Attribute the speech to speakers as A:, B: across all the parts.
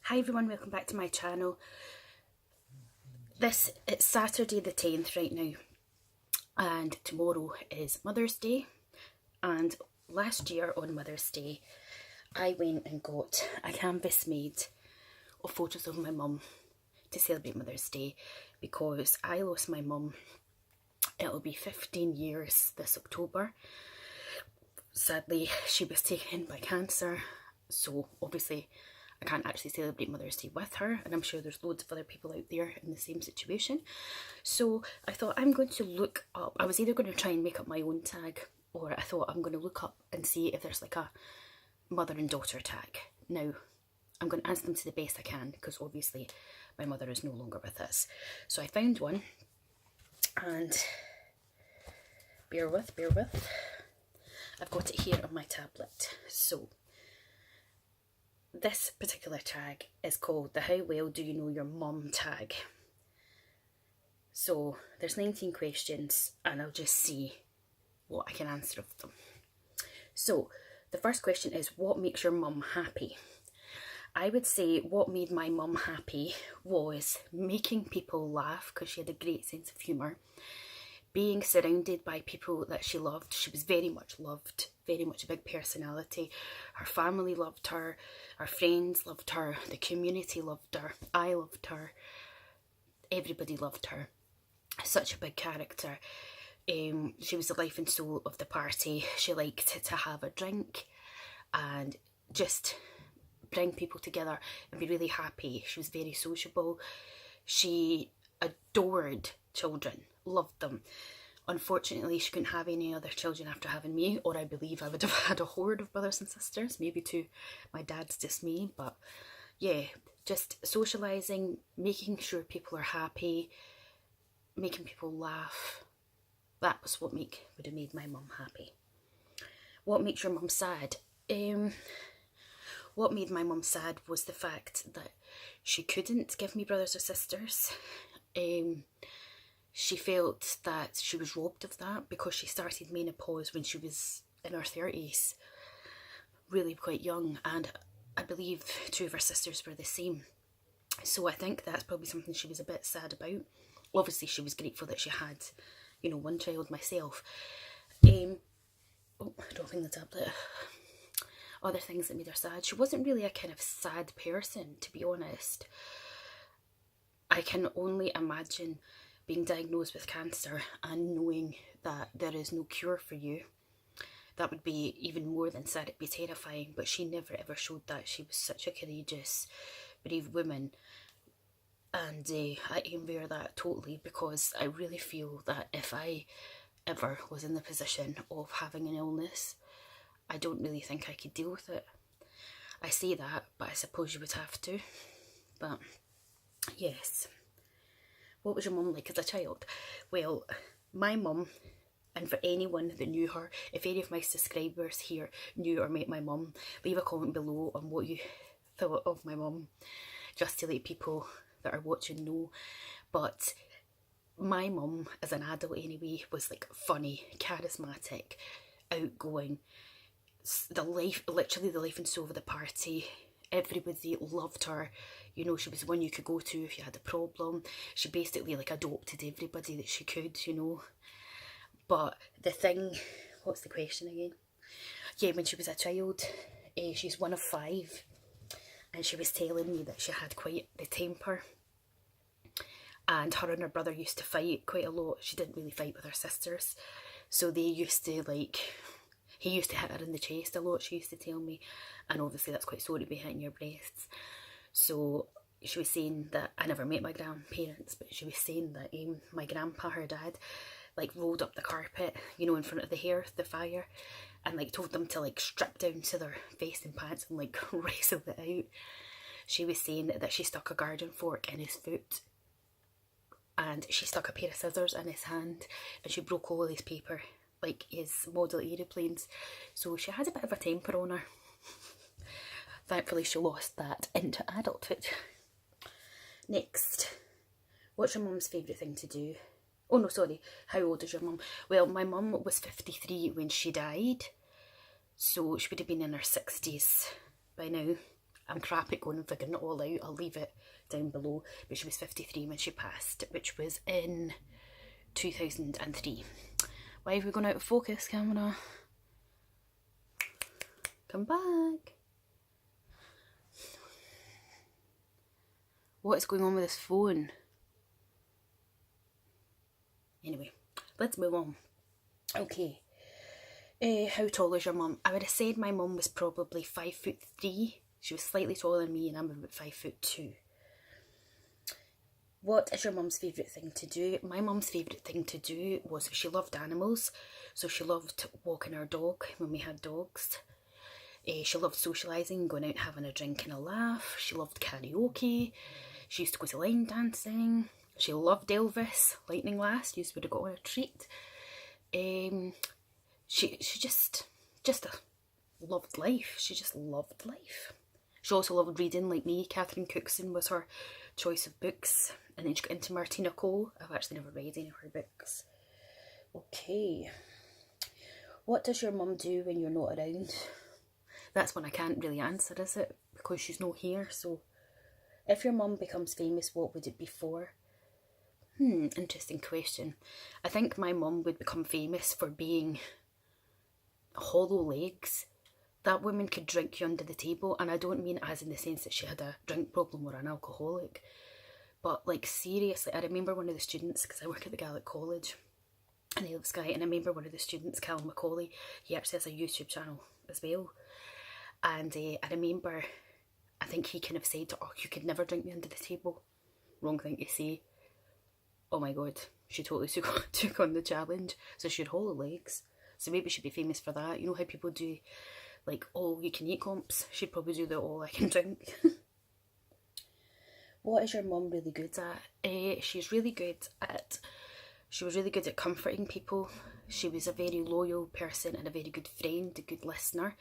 A: Hi everyone, welcome back to my channel. It's Saturday the 10th right now, and tomorrow is Mother's Day. And last year on Mother's Day I went and got a canvas made of photos of my mum to celebrate Mother's Day, because I lost my mum. It'll be 15 years this October. Sadly, she was taken in by cancer, so obviously I can't actually celebrate Mother's Day with her, and I'm sure there's loads of other people out there in the same situation. So I thought I'm going to look up, I was either going to try and make up my own tag, or I thought I'm going to look up and see if there's like a mother and daughter tag. Now, I'm going to answer them to the best I can, because obviously my mother is no longer with us. So I found one, and bear with. I've got it here on my tablet. So this particular tag is called the How Well Do You Know Your Mum tag. So there's 19 questions, and I'll just see what I can answer of them. So the first question is, what makes your mum happy? I would say what made my mum happy was making people laugh, because she had a great sense of humour. Being surrounded by people that she loved. She was very much loved, very much a big personality. Her family loved her, her friends loved her, the community loved her, I loved her, everybody loved her. Such a big character. She was the life and soul of the party. She liked to have a drink and just bring people together and be really happy. She was very sociable. She adored children, loved them. Unfortunately, she couldn't have any other children after having me, or I believe I would have had a horde of brothers and sisters, maybe to my dad's dismay. But yeah, just socialising, making sure people are happy, making people laugh. That was what would have made my mum happy. What makes your mum sad? What made my mum sad was the fact that she couldn't give me brothers or sisters. She felt that she was robbed of that because she started menopause when she was in her 30s, really quite young, and I believe two of her sisters were the same. So I think that's probably something she was a bit sad about. Obviously she was grateful that she had, one child myself. Dropping the tablet. Other things that made her sad. She wasn't really a kind of sad person, to be honest. I can only imagine being diagnosed with cancer and knowing that there is no cure for you. That would be even more than sad. It'd be terrifying. But she never ever showed that. She was such a courageous, brave woman. And I envy that totally, because I really feel that if I ever was in the position of having an illness, I don't really think I could deal with it. I say that, but I suppose you would have to. But yes. What was your mum like as a child? Well, my mum, and for anyone that knew her, if any of my subscribers here knew or met my mum, leave a comment below on what you thought of my mum, just to let people that are watching know. But my mum, as an adult anyway, was like funny, charismatic, outgoing, literally the life and soul of the party. Everybody loved her. She was one you could go to if you had a problem. She basically like adopted everybody that she could, But the thing, what's the question again? Yeah, when she was a child, she's one of 5, and she was telling me that she had quite the temper. And her and her brother used to fight quite a lot. She didn't really fight with her sisters. So they used to he used to hit her in the chest a lot, she used to tell me. And obviously that's quite sore to be hitting your breasts. So she was saying that, I never met my grandparents, but she was saying that my grandpa, her dad, rolled up the carpet, in front of the fire, and told them to strip down to their face and pants and wrestle it out. She was saying that she stuck a garden fork in his foot, and she stuck a pair of scissors in his hand, and she broke all his paper, his model aeroplanes. So she had a bit of a temper on her. Thankfully she lost that into adulthood. Next, what's your mum's favourite thing to do? Oh no, sorry, how old is your mum? Well, my mum was 53 when she died, so she would have been in her 60s by now. I'm crap at going and figuring it all out. I'll leave it down below. But she was 53 when she passed, which was in 2003. Why have we gone out of focus, camera? Come back. What is going on with this phone? Anyway, let's move on. Okay. How tall is your mum? I would have said my mum was probably 5'3". She was slightly taller than me, and I'm about 5'2". What is your mum's favourite thing to do? My mum's favourite thing to do was, she loved animals, so she loved walking her dog when we had dogs. She loved socialising, going out having a drink and a laugh. She loved karaoke. She used to go to line dancing. She loved Elvis, Lightning Last, used would have got her a treat. She just loved life. She just loved life. She also loved reading, like me. Catherine Cookson was her choice of books. And then she got into Martina Cole. I've actually never read any of her books. Okay. What does your mum do when you're not around? That's one I can't really answer, is it? Because she's not here. So if your mum becomes famous, what would it be for? Interesting question. I think my mum would become famous for being hollow legs. That woman could drink you under the table, and I don't mean as in the sense that she had a drink problem or an alcoholic, but like seriously, I remember one of the students, because I work at the Gaelic College in the Sky, and I remember one of the students, Callum Macaulay, he actually has a YouTube channel as well, and I remember, I think he kind of said, oh, you could never drink me under the table. Wrong thing to say. Oh my god, she totally took on the challenge. So she had hollow legs. So maybe she'd be famous for that. You know how people do like all you can eat comps? She'd probably do the all I can drink. What is your mum really good at? She was really good at comforting people. She was a very loyal person and a very good friend, a good listener.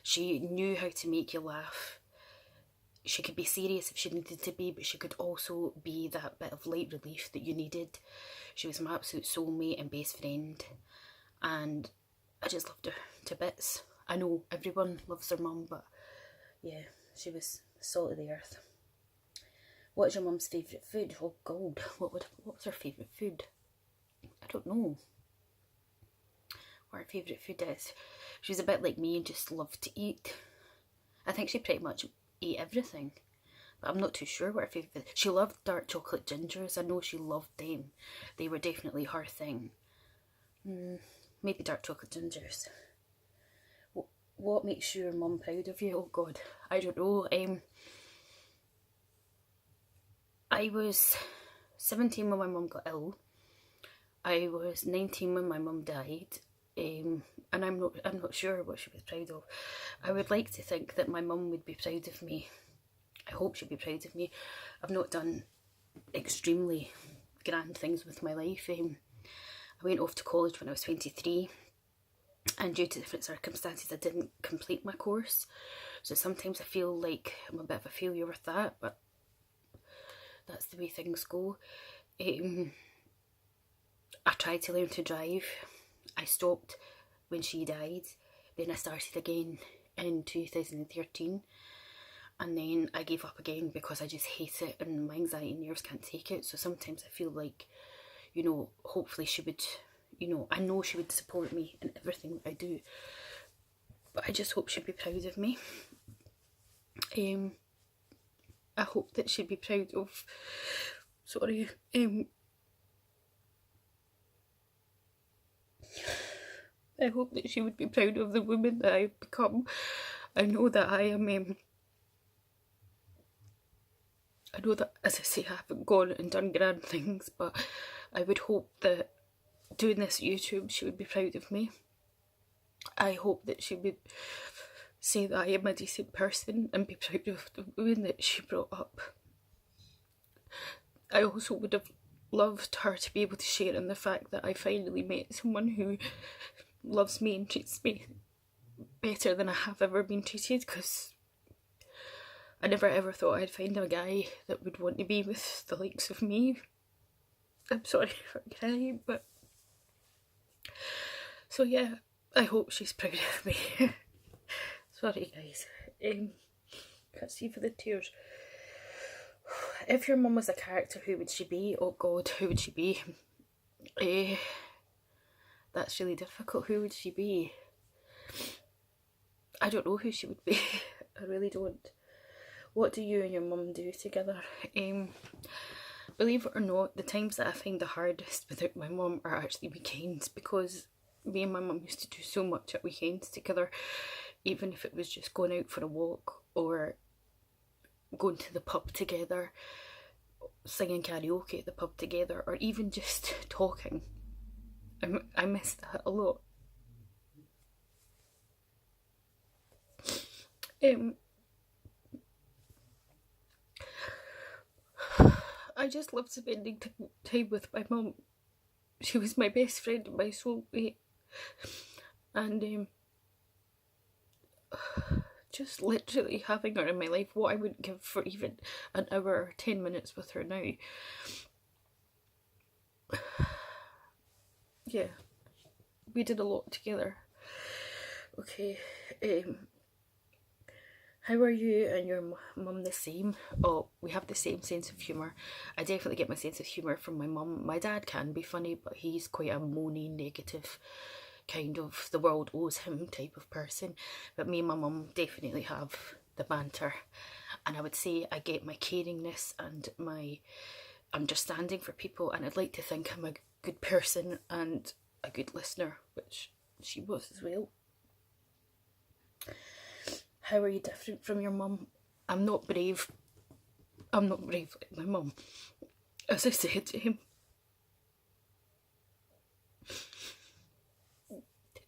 A: She knew how to make you laugh. She could be serious if she needed to be, but she could also be that bit of light relief that you needed. She was my absolute soulmate and best friend, and I just loved her to bits. I know everyone loves their mum, but yeah, she was salt of the earth. What is your mum's favourite food? Oh god, what was her favourite food? I don't know what her favourite food is. She was a bit like me and just loved to eat. I think she pretty much ate everything, but I'm not too sure what her favourite. She loved dark chocolate gingers. I know she loved them. They were definitely her thing. Maybe dark chocolate gingers. What makes your mum proud of you? Oh god, I don't know. I was 17 when my mum got ill. I was 19 when my mum died. And I'm not sure what she was proud of. I would like to think that my mum would be proud of me. I hope she'd be proud of me. I've not done extremely grand things with my life. I went off to college when I was 23, and due to different circumstances I didn't complete my course. So sometimes I feel like I'm a bit of a failure with that, but that's the way things go. I tried to learn to drive. I stopped when she died, then I started again in 2013, and then I gave up again because I just hate it and my anxiety and nerves can't take it. So sometimes I feel like, you know, hopefully she would, you know, I know she would support me in everything that I do, but I just hope she'd be proud of me. I hope that she'd be proud of, I hope that she would be proud of the woman that I've become. I know that I am, I know that, as I say, I haven't gone and done grand things, but I would hope that doing this YouTube, she would be proud of me. I hope that she would say that I am a decent person and be proud of the woman that she brought up. I also would have loved her to be able to share in the fact that I finally met someone who loves me and treats me better than I have ever been treated, because I never ever thought I'd find a guy that would want to be with the likes of me. I'm sorry for crying, but so yeah, I hope she's proud of me. Sorry guys. Can't see for the tears. If your mum was a character, who would she be? Oh God, who would she be? That's really difficult. Who would she be? I don't know who she would be. I really don't. What do you and your mum do together? Believe it or not, the times that I find the hardest without my mum are actually weekends, because me and my mum used to do so much at weekends together, even if it was just going out for a walk or going to the pub together, singing karaoke at the pub together, or even just talking. I miss that a lot. I just love spending time with my mum. She was my best friend and my soulmate, and just literally having her in my life, what I wouldn't give for even an hour or 10 minutes with her now. Yeah, we did a lot together. Okay, how are you and your mum the same? Oh, we have the same sense of humour. I definitely get my sense of humour from my mum. My dad can be funny, but he's quite a moany, negative, kind of the world owes him type of person. But me and my mum definitely have the banter. And I would say I get my caringness and my understanding for people, and I'd like to think I'm a good person and a good listener, which she was as well. How are you different from your mum? I'm not brave. I'm not brave like my mum. As I said to him,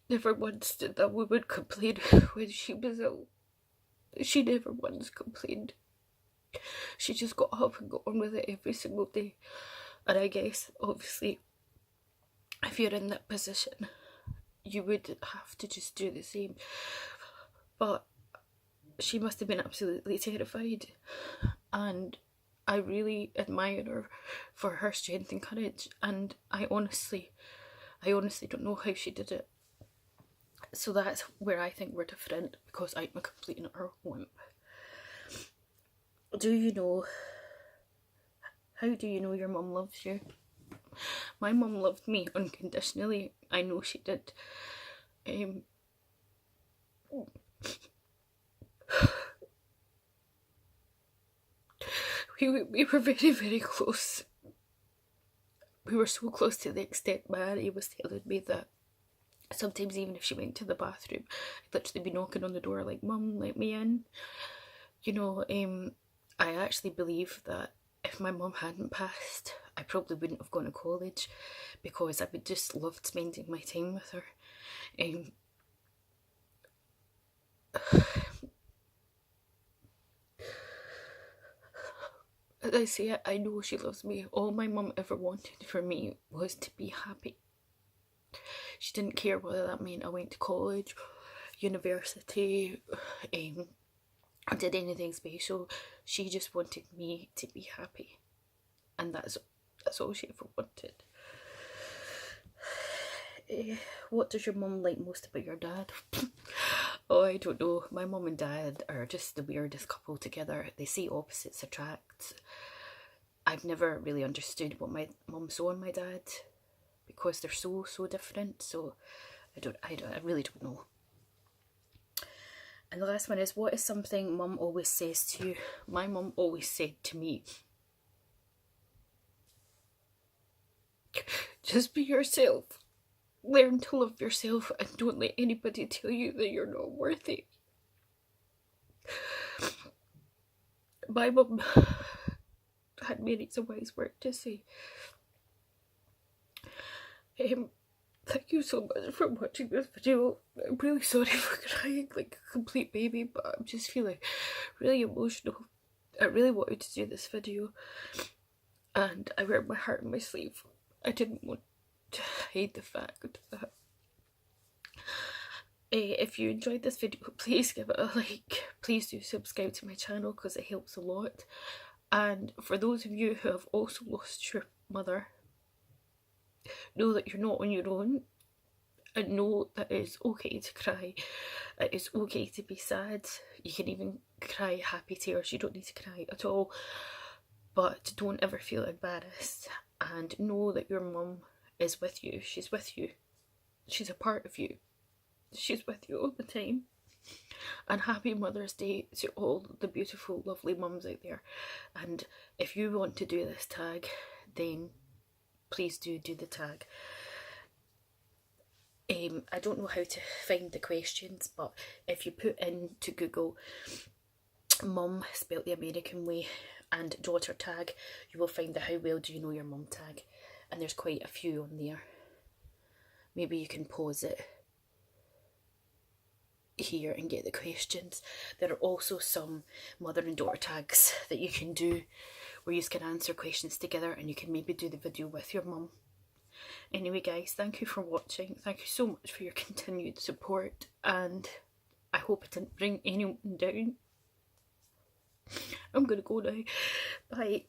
A: never once did that woman complain when she was ill. She never once complained. She just got up and got on with it every single day. And I guess, obviously, if you're in that position, you would have to just do the same. But she must have been absolutely terrified, and I really admire her for her strength and courage, and I honestly don't know how she did it. So that's where I think we're different, because I'm a complete and utter wimp. How do you know your mum loves you? My mum loved me unconditionally. I know she did. We were very, very close. We were so close to the extent my auntie was telling me that sometimes even if she went to the bathroom, I'd literally be knocking on the door like, "Mum, let me in." You know, I actually believe that if my mum hadn't passed, I probably wouldn't have gone to college, because I would just love spending my time with her. As I say, I know she loves me. All my mum ever wanted for me was to be happy. She didn't care whether that meant I went to college, university, or did anything special. She just wanted me to be happy. And that's all she ever wanted. What does your mum like most about your dad? Oh, I don't know. My mum and dad are just the weirdest couple together. They say opposites attract. I've never really understood what my mum saw in my dad, because they're so different. So I really don't know. And the last one is, what is something mum always says to you? My mum always said to me, just be yourself. Learn to love yourself, and don't let anybody tell you that you're not worthy. My mum had many wise words to say. Thank you so much for watching this video. I'm really sorry for crying like a complete baby, but I'm just feeling really emotional. I really wanted to do this video, and I wear my heart on my sleeve. I didn't want to hide the fact that if you enjoyed this video, please give it a like. Please do subscribe to my channel, because it helps a lot. And for those of you who have also lost your mother, know that you're not on your own, And know that it is okay to cry. It is okay to be sad. You can even cry happy tears. You don't need to cry at all. But don't ever feel embarrassed. And know that your mum is with you. She's with you. She's a part of you. She's with you all the time. And happy Mother's Day to all the beautiful, lovely mums out there. And if you want to do this tag, then please do the tag. I don't know how to find the questions, but if you put into Google mum spelt the American way and daughter tag, you will find the how well do you know your mum tag, and there's quite a few on there. Maybe you can pause it here and get the questions. There are also some mother and daughter tags that you can do where you can answer questions together, and you can maybe do the video with your mum. Anyway guys, thank you for watching. Thank you so much for your continued support, and I hope it didn't bring anyone down. I'm gonna go now. Bye.